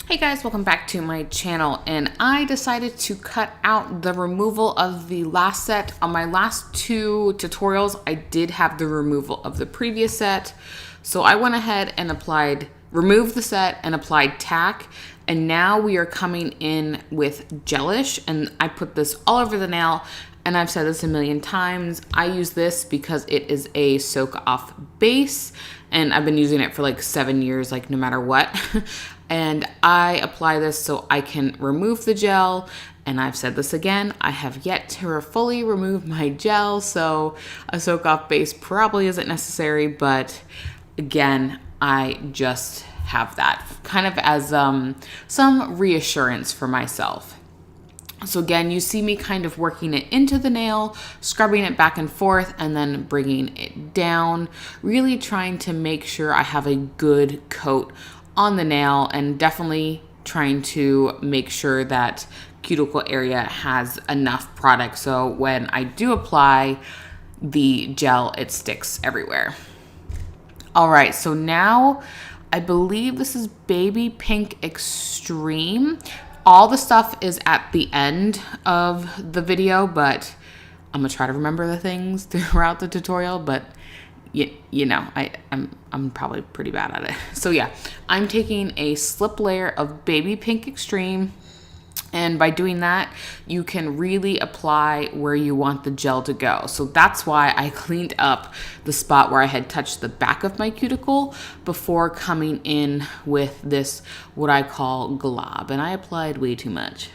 Hey guys, welcome back to my channel, and I decided to cut out the removal of the last set. On my last two tutorials, I did have the removal of the previous set. So I went ahead and removed the set and applied tack, and now we are coming in with gelish, and I put this all over the nail, and I've said this a million times. I use this because it is a soak off base, and I've been using it for like 7 years, like no matter what. And I apply this so I can remove the gel. And I've said this again, I have yet to fully remove my gel, so a soak off base probably isn't necessary, but again, I just have that kind of as some reassurance for myself. So again, you see me kind of working it into the nail, scrubbing it back and forth, and then bringing it down, really trying to make sure I have a good coat on the nail, and definitely trying to make sure that cuticle area has enough product so when I do apply the gel, it sticks everywhere. All right, so now I believe this is Baby Pink Extreme. All the stuff is at the end of the video, but I'm gonna try to remember the things throughout the tutorial, but you know, I'm probably pretty bad at it. So yeah, I'm taking a slip layer of Baby Pink Extreme, and by doing that, you can really apply where you want the gel to go. So that's why I cleaned up the spot where I had touched the back of my cuticle before coming in with this, what I call glob, and I applied way too much.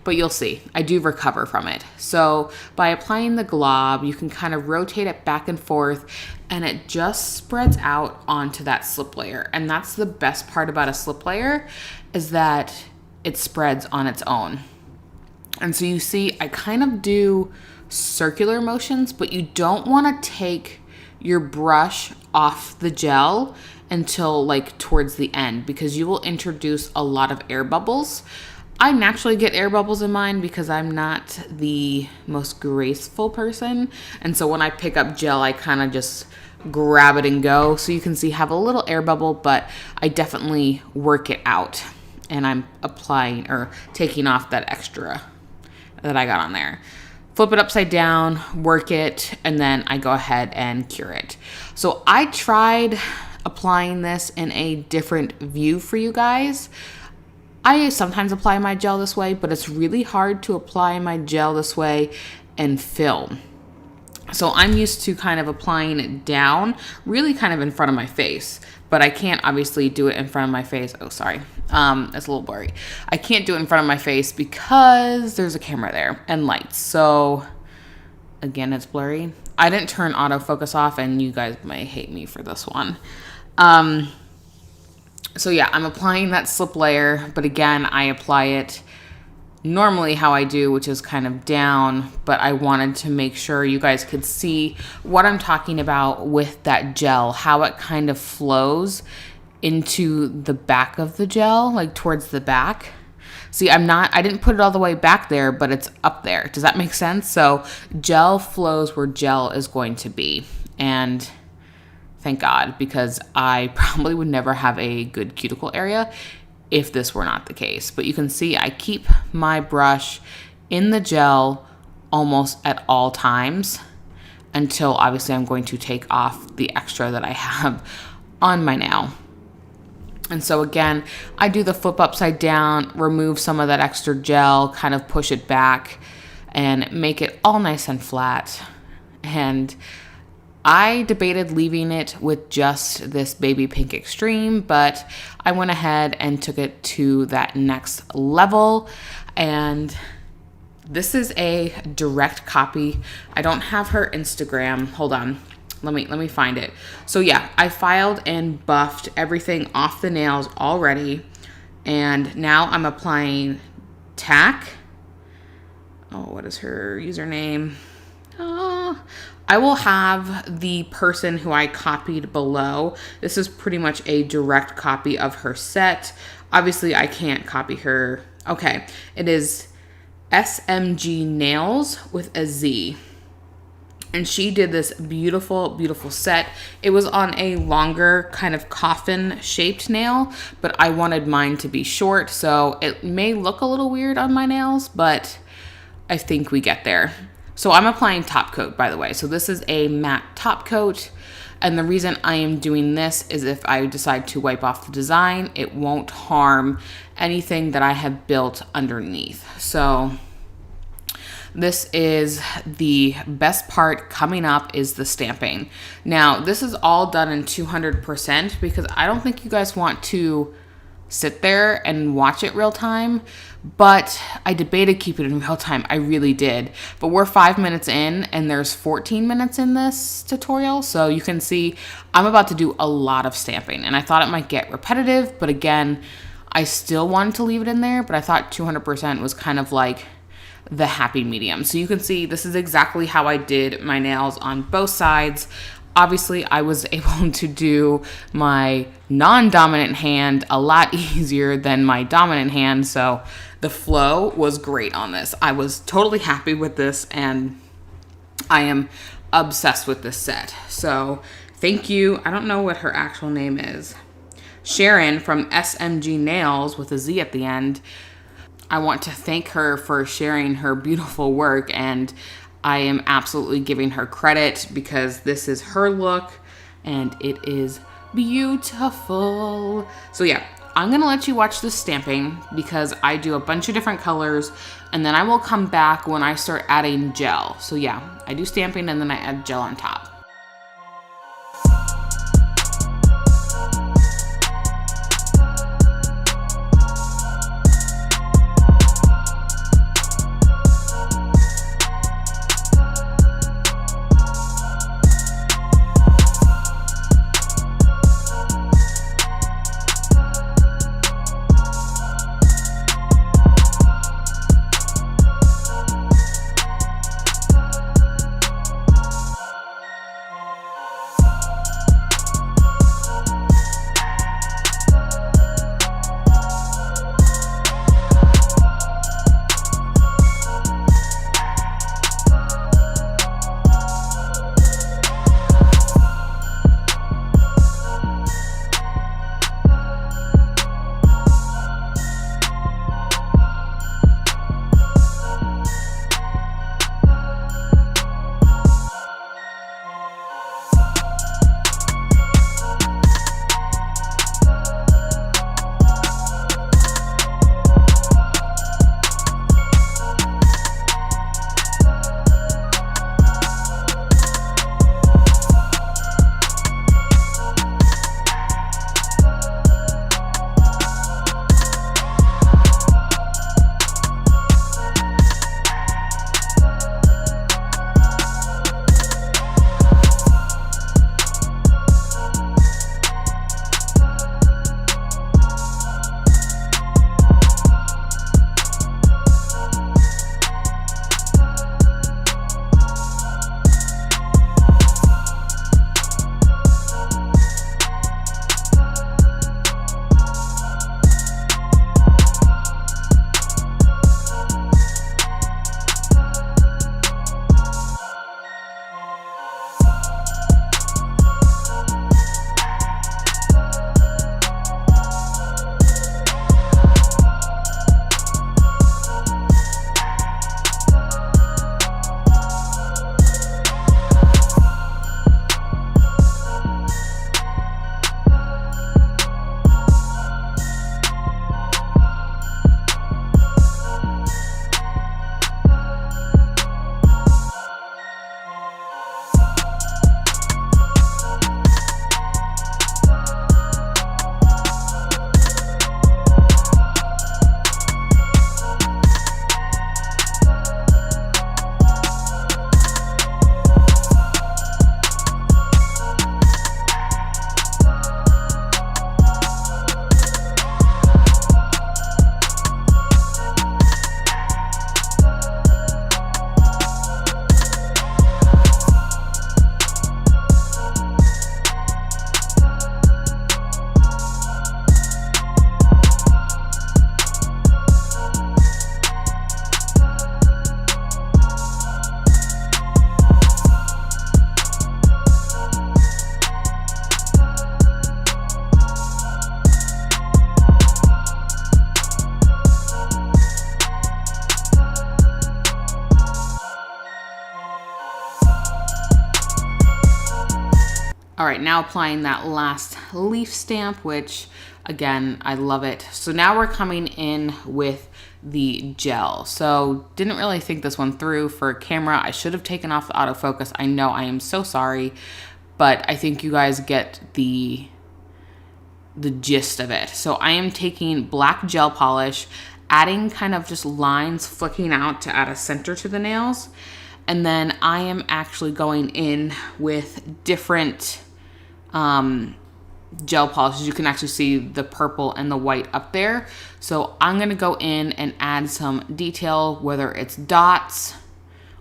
But you'll see, I do recover from it. So by applying the glob, you can kind of rotate it back and forth, and it just spreads out onto that slip layer. And that's the best part about a slip layer, is that it spreads on its own. And so you see, I kind of do circular motions, but you don't want to take your brush off the gel until like towards the end, because you will introduce a lot of air bubbles. I naturally get air bubbles in mine because I'm not the most graceful person. And so when I pick up gel, I kind of just grab it and go. So you can see have a little air bubble, but I definitely work it out. And I'm applying or taking off that extra that I got on there. Flip it upside down, work it, and then I go ahead and cure it. So I tried applying this in a different view for you guys. I sometimes apply my gel this way, but it's really hard to apply my gel this way and film. So I'm used to kind of applying it down, really kind of in front of my face, but I can't obviously do it in front of my face. Oh, sorry. It's a little blurry. I can't do it in front of my face because there's a camera there and lights. So again, it's blurry. I didn't turn autofocus off, and you guys may hate me for this one. So yeah, I'm applying that slip layer, but again, I apply it normally how I do, which is kind of down, but I wanted to make sure you guys could see what I'm talking about with that gel, how it kind of flows into the back of the gel, like towards the back. See, I didn't put it all the way back there, but it's up there. Does that make sense? So gel flows where gel is going to be, and thank God, because I probably would never have a good cuticle area if this were not the case. But you can see I keep my brush in the gel almost at all times until obviously I'm going to take off the extra that I have on my nail. And so again, I do the flip upside down, remove some of that extra gel, kind of push it back and make it all nice and flat. And I debated leaving it with just this Baby Pink Extreme, but I went ahead and took it to that next level. And this is a direct copy. I don't have her Instagram. Hold on. Let me find it. So yeah, I filed and buffed everything off the nails already. And now I'm applying tack. Oh, what is her username? I will have the person who I copied below. This is pretty much a direct copy of her set. Obviously, I can't copy her. Okay, it is SMG Nails with a Z. And she did this beautiful, beautiful set. It was on a longer kind of coffin shaped nail, but I wanted mine to be short. So it may look a little weird on my nails, but I think we get there. So I'm applying top coat, by the way. So this is a matte top coat. And the reason I am doing this is if I decide to wipe off the design, it won't harm anything that I have built underneath. So this is the best part. Coming up is the stamping. Now, this is all done in 200% because I don't think you guys want to sit there and watch it real time, but I debated keeping it in real time. I really did. But we're 5 minutes in and there's 14 minutes in this tutorial. So you can see I'm about to do a lot of stamping, and I thought it might get repetitive, but again, I still wanted to leave it in there, but I thought 200% was kind of like the happy medium. So you can see this is exactly how I did my nails on both sides. Obviously, I was able to do my non-dominant hand a lot easier than my dominant hand, so the flow was great on this. I was totally happy with this, and I am obsessed with this set. So thank you. I don't know what her actual name is. Sharon from SMG Nails with a Z at the end. I want to thank her for sharing her beautiful work, and I am absolutely giving her credit because this is her look and it is beautiful. So yeah, I'm gonna let you watch this stamping because I do a bunch of different colors, and then I will come back when I start adding gel. So yeah, I do stamping and then I add gel on top. right, now applying that last leaf stamp, which again, I love it. So now we're coming in with the gel. So didn't really think this one through for camera. I should have taken off the autofocus. I know, I am so sorry, but I think you guys get the gist of it. So I am taking black gel polish, adding kind of just lines flicking out to add a center to the nails. And then I am actually going in with different gel polishes. You can actually see the purple and the white up there. So I'm gonna go in and add some detail, whether it's dots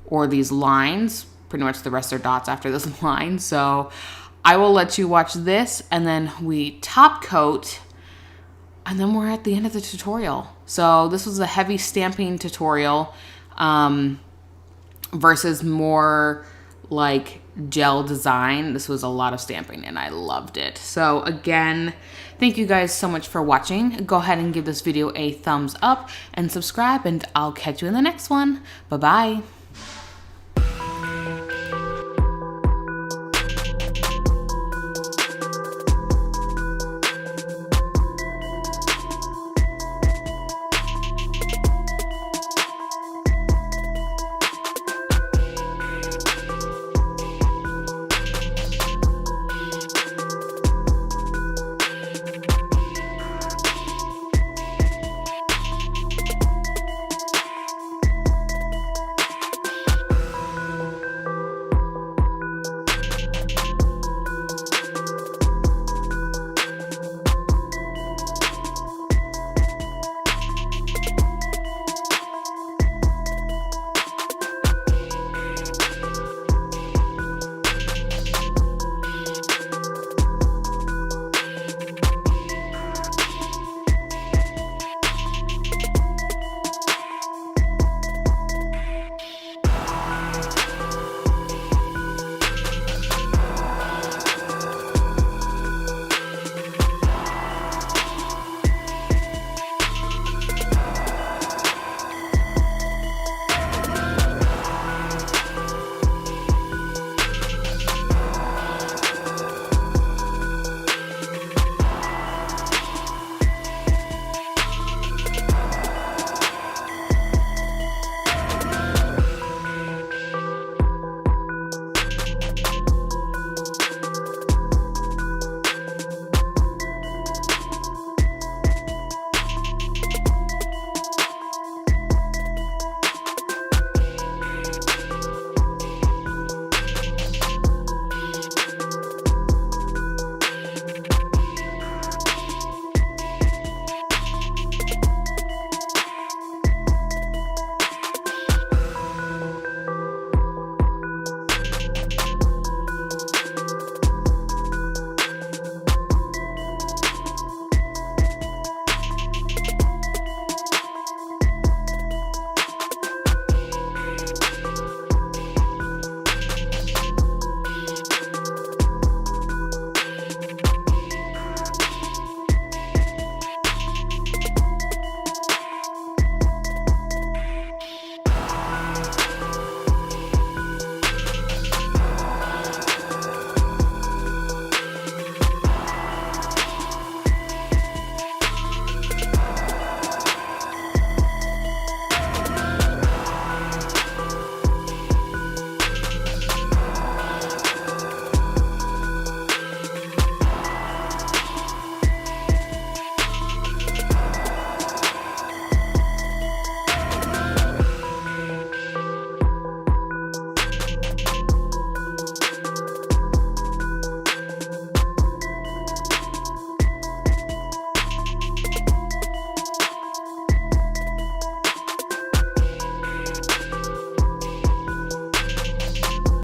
or these lines. Pretty much the rest are dots after this line. So I will let you watch this, and then we top coat, and then we're at the end of the tutorial. So this was a heavy stamping tutorial versus more like gel design. This was a lot of stamping and I loved it. So again, thank you guys so much for watching. Go ahead and give this video a thumbs up and subscribe, and I'll catch you in the next one. Bye-bye.